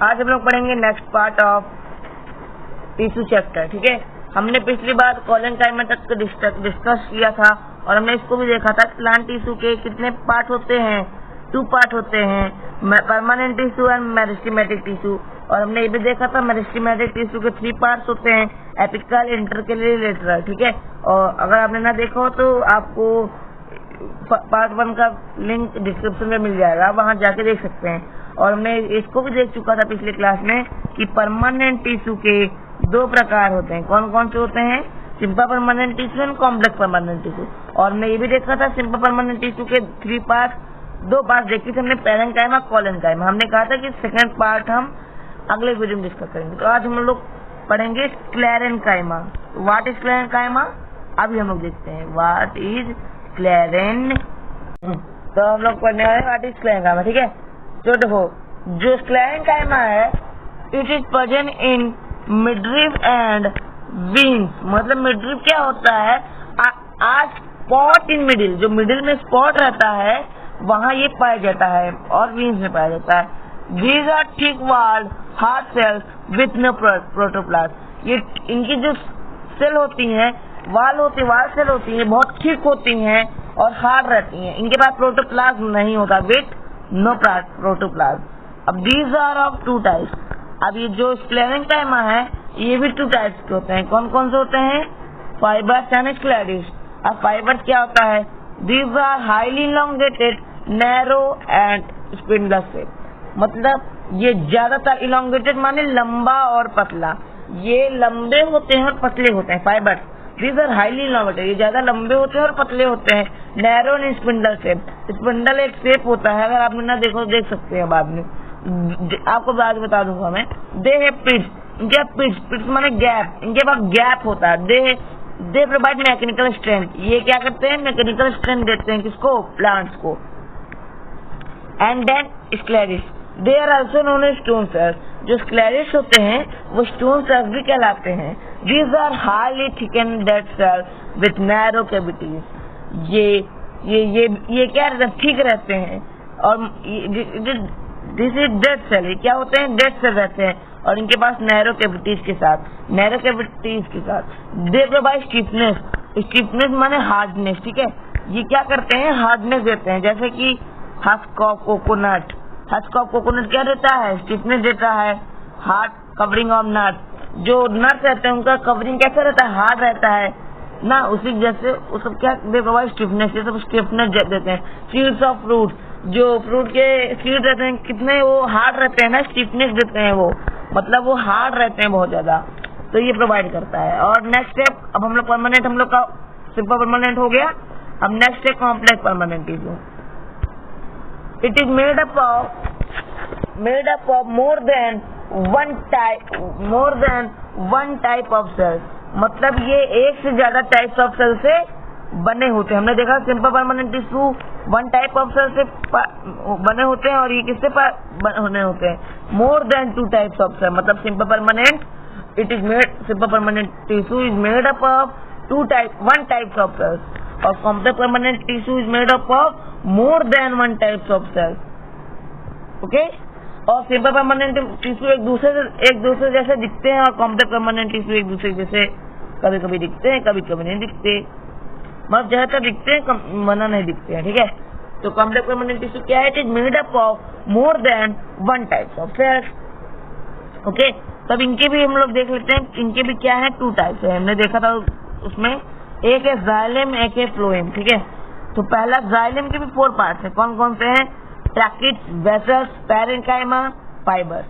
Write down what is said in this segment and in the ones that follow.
आज हम लोग पढ़ेंगे next part of tissue chapter. ठीक है, हमने पिछली बार कोलेनकाइमा तक डिस्कस किया था और हमने इसको भी देखा था। प्लांट टिश्यू के कितने पार्ट होते हैं? 2 पार्ट होते हैं, permanent tissue and meristematic tissue. और हमने ये भी देखा था मेरिस्टेमेटिक टिश्यू के 3 पार्ट्स होते हैं, एपिकल, इंटरकेलरी, लेटरल। ठीक है, और अगर आपने ना देखा हो तो आपको पार्ट 1 का लिंक डिस्क्रिप्शन में मिल जाएगा, वहां जाके देख सकते हैं। और हमने इसको भी देख चुका था पिछले क्लास में कि परमानेंट टिश्यू के 2 प्रकार होते हैं। कौन कौन से होते हैं? Simple permanent tissue and complex permanent tissue. और हमने ये भी देखा था सिंपल परमानेंट टिश्यू के 3 पार्ट, 2 पार्ट देखी थी हमने, पैरेन्काइमा, कोलेनकाइमा। हमने कहा था कि सेकंड पार्ट हम अगले वीडियो में डिस्कस करेंगे। तो आज हम लोग पढ़ेंगे स्क्लेरेन्काइमा। What is sclerenchyma? अभी हम लोग देखते हैं व्हाट इज स्क्लेरेन। तो हम लोग पढ़ने वाले व्हाट इज स्क्लेरेन्काइमा। ठीक है, तो देखो जो स्क्लेरेन्काइमा है, it is present in midrib and wings. मतलब मिडरिफ क्या होता है? आज स्पॉट इन मिडिल, जो मिडिल में स्पॉट रहता है वहां ये पाया जाता है, और विंग्स में पाया जाता है। These are thick walled hard cells with no protoplasm। ये इनकी जो सेल होती हैं, वाल सेल होती हैं, बहुत थिक होती हैं और हार्ड रहती हैं। इनके पास प्रोटोप्लाज्म नहीं होता, विथ नो प्रोटोप्लाज्म। अब these are of 2 types। अब ये जो स्क्लेरेन्काइमा है ये भी 2 टाइप्स के होते हैं। कौन कौन से होते हैं? Fibres and sclereids. अब फाइबर्स क्या होता है? These are highly elongated, narrow and spindle shape। मतलब ये ज्यादातर इलोंगेटेड माने लंबा और पतला, ये लंबे होते हैं और पतले होते हैं। Fibre these are highly elongated, ये ज्यादा लंबे होते हैं और पतले होते हैं। Narrow and spindle shape, spindle एक शेप होता है, अगर आपने ना देखो देख सकते हैं बाद में, आपको बाद बता दूंगा मैं। दे है पिट्स, इनके पिट्स माने गैप, इनके पास गैप होता है। दे प्रोवाइड मैकेनिकल स्ट्रेंथ, ये क्या करते हैं? मैकेनिकल स्ट्रेंथ देते हैं किसको? प्लांट्स को। And then sclereids, they are also known as stone cells. जो स्क्लेरिस होते हैं वो स्टोन सेल्स भी कहलाते हैं। These are highly thicken dead cells with narrow cavities. ये क्या रहते हैं? ठीक रहते हैं। और दिस इज डेड सेल, ये क्या होते हैं? डेड सेल रहते हैं और इनके पास नैरो कैविटीज के साथ दे प्रोवाइड स्टिफनेस माने हार्डनेस। ठीक है, ये क्या करते हैं? हार्डनेस देते हैं। जैसे कि हस्क ऑफ कोकोनट क्या देता है? स्टिफनेस देता है। हार्ड कवरिंग ऑफ नट, जो नट रहते हैं उनका कवरिंग कैसा रहता है? हार्ड रहता है ना, उसी जैसे उसको क्या दे प्रोवाइड स्टिफनेस, ये सब स्टिफनेस देते हैं। सीड्स ऑफ फ्रूट, जो फ्रूट के सीड रहते हैं कितने वो हार्ड रहते हैं ना, स्टिफनेस देते हैं वो, मतलब वो हार्ड रहते हैं बहुत ज्यादा, तो ये प्रोवाइड करता है। और नेक्स्ट स्टेप, अब हम लोग परमानेंट, हम लोग का सिंपल परमानेंट हो गया। अब नेक्स्ट है complex permanent tissue. It is made up of more than one type of cells। मतलब ये एक से ज्यादा टाइप्स ऑफ सेल से बने होते हैं। हमने देखा simple permanent tissue 1 type of cell से बने होते हैं, और ये किससे बने होते हैं? More than 2 types of cell. मतलब simple permanent tissue is made up of 1 types of cells, और complex permanent tissue is made up of more than 1 types of cells. Okay, और सिंपल परमानेंट टिश्यू एक दूसरे जैसे दिखते हैं, और complex permanent tissue एक दूसरे जैसे कभी कभी दिखते हैं, कभी कभी नहीं दिखते। मतलब ज्यादातर दिखते हैं, वरना नहीं दिखते हैं। ठीक है, तो कॉम्प्लेक्स परमानेंट टिश्यू क्या है? It is made up of more than 1 types of cells. Okay, तब इनके भी हम लोग देख लेते हैं। इनके भी क्या है? 2 टाइप्स है। हमने देखा था उसमें, एक है जाइलम, एक है फ्लोएम। ठीक है, तो पहला जाइलम के भी 4 पार्ट्स हैं। कौन कौन से हैं? Tracheids, vessels, parenchyma, fibres.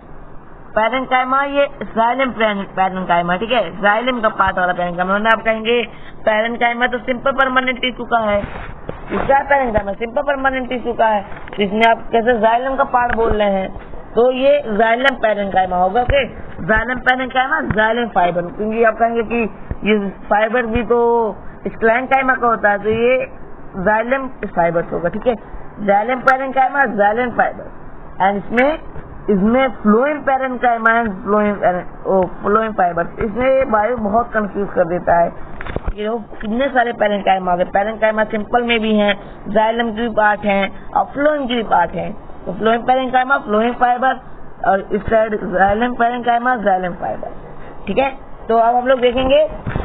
Parenchyma ये जाइलम पैरेन्काइमा। ठीक है, जाइलम का पार्ट वाला पैरेन्काइमा। वरना आप कहेंगे पैरेन्काइमा तो सिंपल परमानेंट टिश्यू का है, इसका पैरेन्काइमा सिंपल परमानेंट टिश्यू का है, इसमें आप कैसे जाइलम का पार्ट बोल रहे हैं? तो ये जाइलम पैरेन्काइमा होगा। Okay, xylem parenchyma, xylem fibre. क्योंकि आप कहेंगे कि ये फाइबर भी तो स्क्लेरेन्काइमा का होता है, तो ये जाइलम फाइबर्स होगा। ठीक है, xylem parenchyma, xylem fibre. And इसमें phloem parenchyma and phloem fibres. इसमें बायो बहुत कंफ्यूज कर देता है। ये कितने सारे पैरेन्काइमा आ गए। पैरेन्काइमा सिंपल में भी हैं, जाइलम की भी पार्ट हैं और फ्लोएम की भी पार्ट हैं। तो फ्लोएम पैरेन्काइमा, फ्लोएम फाइबर, और इस side xylem parenchyma xylem fibre. ठीक है, तो अब हम लोग देखेंगे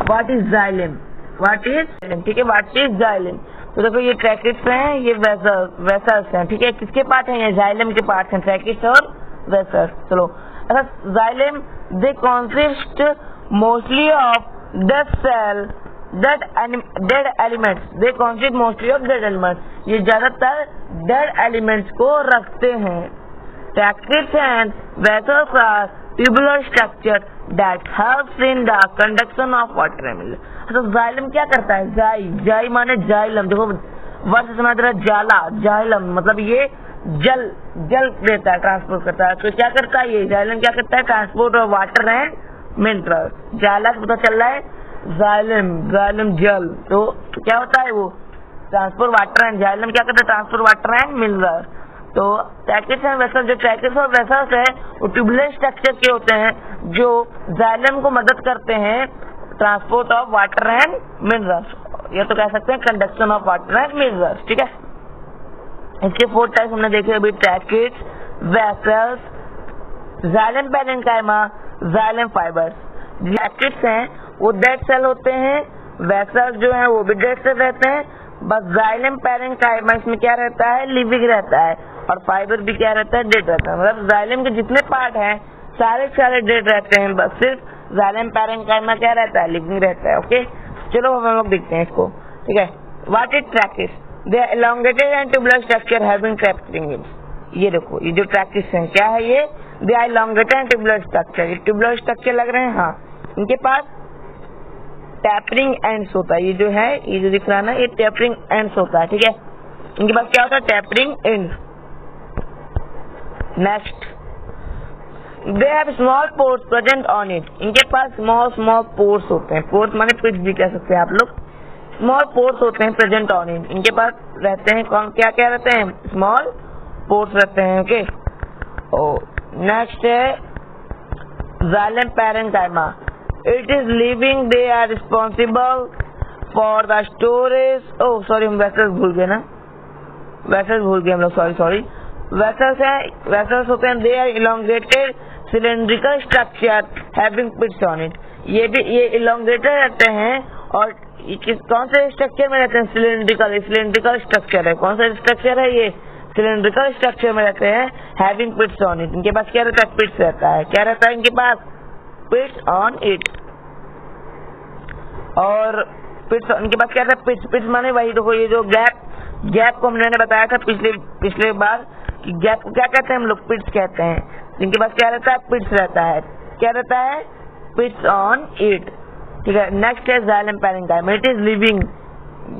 what is xylem, what is, ठीक है, व्हाट इज जाइलम। तो देखो ये ट्रैकिट्स हैं, ये वेसल्स हैं। ठीक है, किसके पार्ट हैं ये, जाइलम के पार्ट हैं, ट्रैकिट्स और वेसल्स। चलो, अच्छा, xylem they consist mostly of dead cell, dead elements, they consist mostly of dead elements, ये ज्यादातर डेड एलिमेंट्स को रखते हैं। Tracheids and vessels are tubular structure that helps in the conduction of water एमिल। तो xylem क्या करता है, जाई माने जाइलम, देखो वर्ड से समझ रहा है, जाला, जाइलम मतलब ये जल देता है, ट्रांसपोर्ट करता है। तो क्या करता है ये जाइलम, क्या करता है, transport of water and mineral. जाला से पता चल रहा है जाइलम जल, तो क्या होता है वो ट्रांसपोर्ट वाटर एंड, जाइलम क्या करता है, ट्रांसपोर्ट वाटर एंड मिनरल। तो ट्रैकिट्स एंड वेसल्स, जो ट्रैकिट्स और वेसल्स है वो ट्यूबुलर स्ट्रक्चर के होते हैं जो जाइलम को मदद करते हैं transport of water and minerals, या तो कह सकते हैं conduction of water and minerals. ठीक है, इसके 4 टाइप्स हमने देखे अभी, tracheids, vessels, xylem parenchyma, xylem fibres. Tracheids हैं वो डेड सेल होते हैं, वेसल्स जो हैं वो भी डेड सेल रहते हैं, बस जाइलम पैरेन्काइमा इसमें क्या रहता है, लिविंग रहता है, और फाइबर भी क्या रहता है, डेड रहता है। मतलब जाइलम के जितने पार्ट हैं सारे डेड रहते हैं, बस सिर्फ जाइलम पैरेन्काइमा क्या रहता है, लिविंग रहता है। ओके, चलो हम लोग देखते हैं इसको। ठीक है, what is tracheids, they are elongated and tubular structure having tapering. ये देखो ये जो ट्रैकिट्स हैं क्या है ये, they are elongated and tubular structure, ये ट्यूबुलर स्ट्रक्चर लग रहे हैं। हाँ, इनके पास टैपरिंग एंड्स होता है, ये जो है, ये जो दिख रहा है ना, ये टैपरिंग एंड्स होता है। ठीक है, इनके पास क्या होता है, tapering ends. Next, they have small pores present on it, इनके पास स्मॉल पोर्स होते हैं, पोर्स माने पिट्स भी कह सकते हैं आप लोग, स्मॉल पोर्स होते हैं प्रेजेंट ऑन इट, इनके पास रहते हैं कौन, क्या क्या रहते हैं, स्मॉल पोर्स रहते हैं। ओके, नेक्स्ट है xylem parenchyma, it is living, they are responsible for the storage, oh sorry हम वेसल्स भूल गए ना, वेसल्स भूल गए हम लोग, सॉरी वेसल्स है, वेसल्स होते हैं, they are elongated cylindrical structure having pits on it, ये elongated रहते हैं, और कौन से स्ट्रक्चर में रहते हैं, सिलेंड्रिकल स्ट्रक्चर है, कौन सा स्ट्रक्चर है ये, सिलेंड्रिकल स्ट्रक्चर में रहते हैं, हैविंग पिट्स ऑन इट, इनके पास क्या रहता है, पिट्स रहता है, क्या रहता है इनके पास, पिट्स ऑन इट। और पिट्स इनके पास क्या था, पिट्स माने वही देखो, ये जो गैप को हमने बताया था पिछले बार कि गैप को क्या कहते हैं हम लोग, पिट्स कहते हैं। इनके पास क्या रहता है, पिट्स रहता है, क्या रहता है, पिट्स ऑन इट। ठीक है, नेक्स्ट है xylem parenchyma, it is living,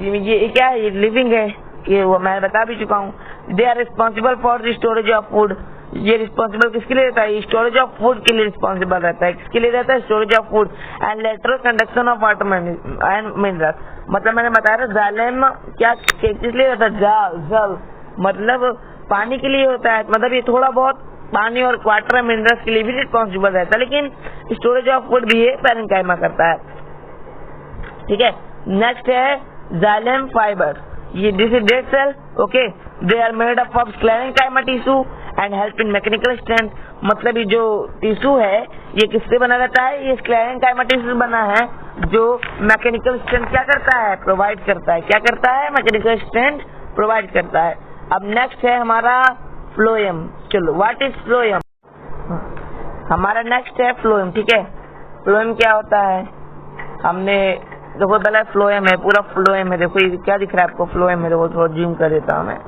ये क्या है, ये लिविंग है, ये वो मैं बता भी चुका हूँ। They are responsible for the storage of food, ये रिस्पॉन्सिबल किसके लिए रहता है, स्टोरेज ऑफ फूड के लिए रिस्पॉन्सिबल रहता है, किसके लिए रहता है, storage of food and lateral conduction of water and minerals. मतलब मैंने बताया था जाइलम क्या किस लिए रहता है, जल मतलब पानी के लिए होता है, मतलब ये थोड़ा बहुत पानी और वाटर एंड मिनरल्स के लिए भी रिस्पॉन्सिबल रहता है, लेकिन स्टोरेज ऑफ फूड भी ये पैरेन्काइमा करता है। ठीक है, नेक्स्ट है जाइलम फाइबर, ये this is dead cell, okay, they are made up of sclerenchyma tissue and help in mechanical strength, मतलब ये जो टिश्यू है ये किससे बना रहता है, ये स्क्लेरेन्काइमा टिश्यू बना है जो मैकेनिकल स्ट्रेंथ क्या करता है, प्रोवाइड करता है, क्या करता है, मैकेनिकल स्ट्रेंथ प्रोवाइड करता है। अब नेक्स्ट है हमारा फ्लोएम। चलो, व्हाट इज फ्लोएम, हमारा नेक्स्ट है फ्लोएम। ठीक है, फ्लोएम क्या होता है, हमने देखो पहले फ्लोएम है, पूरा फ्लोएम है, देखो ये क्या दिख रहा है आपको, फ्लोएम है, देखो थोड़ा जूम कर देता हूँ मैं,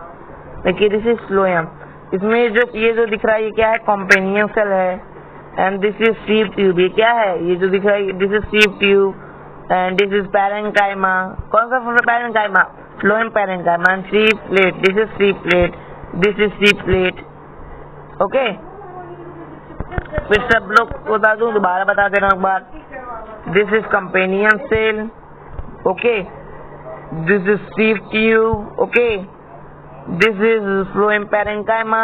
देखिए दिस इज फ्लोएम। इसमें ये जो दिख रहा है ये क्या है, कॉम्पेनियन सेल है, and this is sieve tube, ये क्या है, ये जो दिख रहा है this is sieve tube and this is parenchyma, कौन सा parenchyma, phloem parenchyma, and sieve plate, this is sieve plate, this is sieve plate. Okay, फिर सब लोग बता दूं, दोबारा बता दे रहा हूँ एक बार, this is companion cell, okay, this is sieve tube, okay, this is phloem parenchyma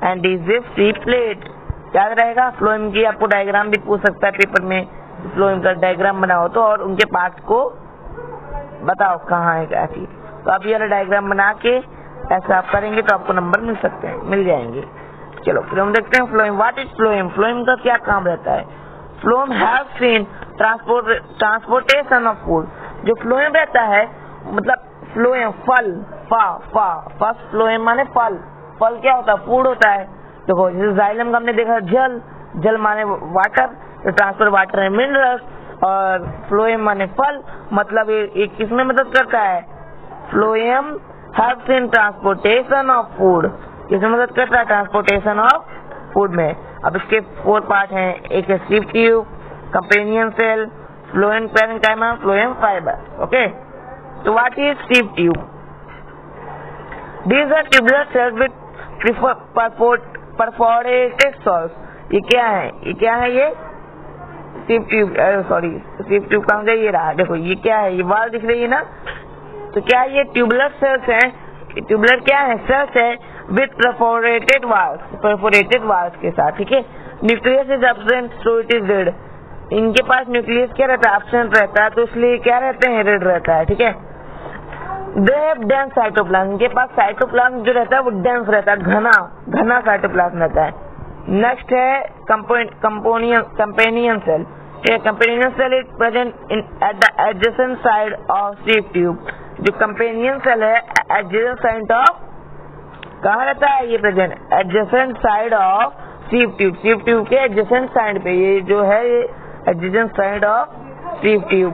and this is sieve plate. याद रहेगा, फ्लोएम की आपको डायग्राम भी पूछ सकता है पेपर में, फ्लोएम का डायग्राम बनाओ तो, और उनके पार्ट को बताओ कहाँ है क्या चीज, तो आप ये वाला डायग्राम बना के ऐसा आप करेंगे तो आपको नंबर मिल सकते हैं, मिल जाएंगे। चलो फिर हम देखते हैं phloem. What is phloem? Phloem का क्या काम रहता है? Phloem helps in transportation of food. जो फ्लोएम रहता है मतलब फ्लोएम फल फर्स्ट फ्लोएम माने फल। फल क्या होता है? फूड होता है। देखो जैसे जाइलम का हमने देखा जल माने वाटर, तो ट्रांसफर वाटर है मिनरल्स, और फ्लोएम माने फल, मतलब ये किसमें मदद करता है? Phloem helps in transportation of food. किसमें मदद करता है? ट्रांसपोर्टेशन ऑफ फूड में। अब इसके 4 पार्ट हैं। एक है sieve tube, companion cell, phloem parenchyma, phloem fibre. Okay, तो what is sieve tube? These are tubular cells with perforated cells. ये क्या है? ये सिव ट्यूब का मुझे ये रहा। देखो ये क्या है? ये वाल दिख रही है ना, तो क्या ये ट्यूबुलर सेल्स हैं? ट्यूबुलर क्या है? सेल्स है विथ परफोरेटेड वाल्स के साथ। ठीक है, nucleus is absent so it is dead. इनके पास न्यूक्लियस क्या रहता है? एब्सेंट रहता है, तो इसलिए क्या रहते हैं? डेड रहता है। ठीक है, दे हैव डेंस साइटोप्लाज्म। इनके पास साइटोप्लाज्म जो रहता है वो डेंस रहता है, घना साइटोप्लाज्म रहता है। नेक्स्ट है companion cell. Companion cell is present at the adjacent side of sieve tube. जो कंपेनियन सेल है एडजेसेंट साइड ऑफ, कहाँ रहता है ये present? Adjacent side of sieve tube. Sieve tube के एडजेसेंट साइड पे ये जो है, ये adjacent side of sieve tube.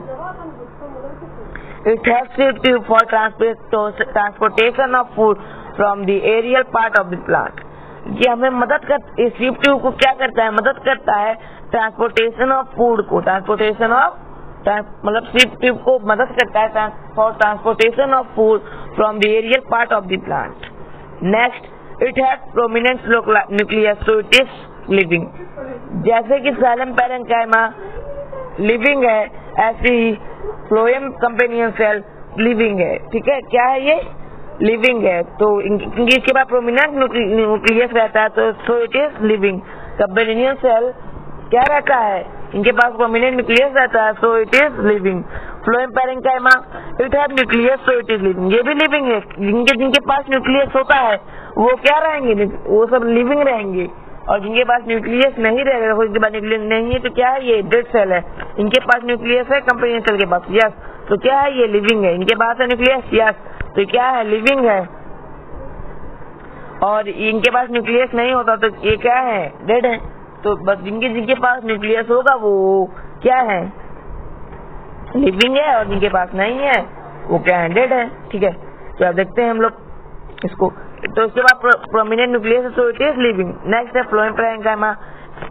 It helps sieve tube for transportation of food from the aerial part of the plant. ये हमें मदद कर, इस सिव ट्यूब को क्या करता है? मदद करता है ट्रांसपोर्टेशन ऑफ फूड को। ट्रांसपोर्टेशन ऑफ मतलब सिव ट्यूब को मदद करता है for transportation of food from the aerial part of the plant. Next, it has prominent nucleus so it is living. जैसे कि जाइलम पैरेन्काइमा लिविंग है, ऐसे ही फ्लोएम कंपेनियन सेल लिविंग है। ठीक है, क्या है ये? लिविंग है। तो इसके बाद प्रोमिनेंट न्यूक्लियस रहता है, तो so it is living. Companion cell क्या रहता है? इनके पास प्रोमिनेंट न्यूक्लियस रहता है, so it is living. Phloem parenchyma it have nucleus so it is living. ये भी लिविंग है। जिनके पास न्यूक्लियस होता है वो क्या रहेंगे? वो सब लिविंग रहेंगे। और जिनके पास न्यूक्लियस नहीं रहेगा, जिनके पास न्यूक्लियस नहीं है, तो क्या है? ये डेड सेल है। इनके पास न्यूक्लियस है कंपेनियन सेल के पास, यस, तो क्या है? ये लिविंग है। इनके पास है न्यूक्लियस, यस, तो क्या है? लिविंग है। और इनके पास न्यूक्लियस नहीं होता तो ये क्या है? डेड है। तो बस जिनके पास न्यूक्लियस होगा वो क्या है? लिविंग है, और जिनके पास नहीं है वो क्या है? डेड है। ठीक है, तो अब देखते हैं हम लोग इसको। तो इसके बाद prominent nucleus so it is living. Next है phloem parenchyma,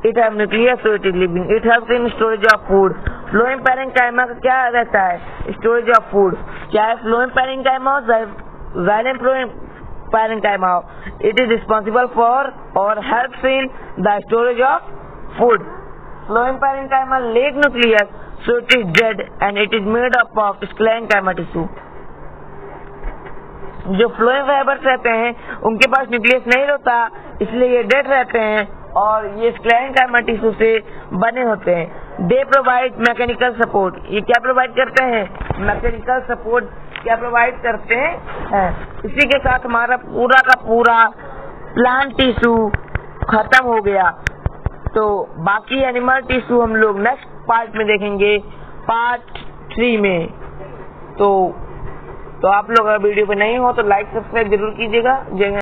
it have nucleus so it is living. It helps in storage of food. Phloem parenchyma का क्या रहता है? Storage of food. क्या है? फ्लोएम पैरेन्काइमा और xylem parenchyma, it is responsible for और helps in the storage of food. Phloem parenchyma lack nucleus so it is dead and it is made up of sclerenchyma tissue. जो phloem fibres रहते हैं उनके पास nucleus नहीं होता, इसलिए ये dead रहते हैं और ये स्क्लेरेन्काइमा टिश्यू से बने होते हैं। They provide mechanical support. ये क्या प्रोवाइड करते हैं? मैकेनिकल सपोर्ट क्या प्रोवाइड करते हैं? इसी के साथ हमारा पूरा का पूरा प्लांट टिश्यू खत्म हो गया। तो बाकी एनिमल टिश्यू हम लोग नेक्स्ट पार्ट में देखेंगे, पार्ट 3 में। तो आप लोग अगर वीडियो पे नहीं हो तो लाइक सब्सक्राइब जरूर कीजिएगा। जय हिंद।